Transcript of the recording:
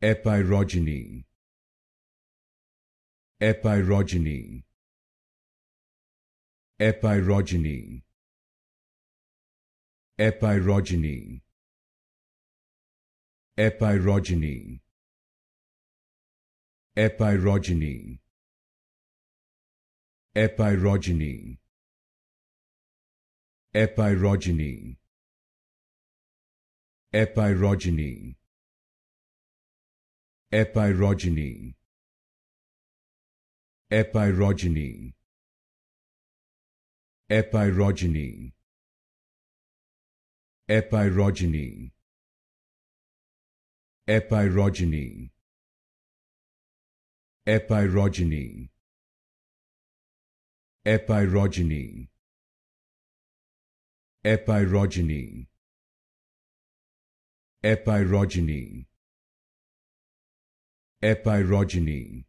Epeirogeny, Epeirogeny, Epeirogeny, Epeirogeny, Epeirogeny, Epeirogeny, Epeirogeny, Epeirogeny, Epeirogeny, Epeirogeny, Epeirogeny, Epeirogeny, Epeirogeny, Epeirogeny, Epeirogeny, Epeirogeny, Epeirogeny, Epeirogeny, Epeirogeny,